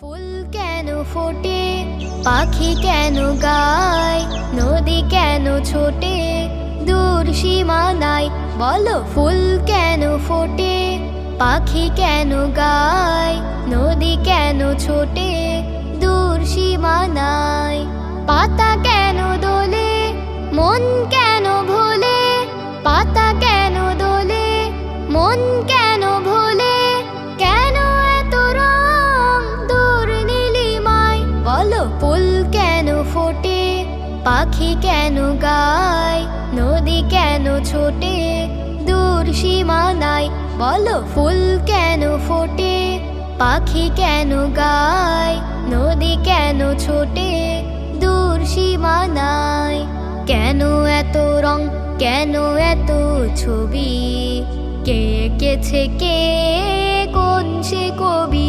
ফুল কেন ফোটে, পাখি কেন গায়, নদী কেন ছোটে দূর সীমানায়? বলো, ফুল কেন ফোটে, পাখি কেন গায়, নদী কেন ছোটে দূর সীমানায়? পাতা কেন দোলে, মন কেন ভোলে, পাতা কেন দোলে, মন কেন ভোলে, কেন এত রং দূর নীলিমায়? বলো, ফুল কেন ফোটে, পাখি কেন গায়, নদী কেন ছোটে দূর সীমানায়? বলো, ফুল কেন ফোটে, পাখি কেন গায়, নদী কেন ছোটে দূর সীমানায়? কেন এত রং, কেন এত ছবি, কে এঁকেছে কে, কোন সে কবি?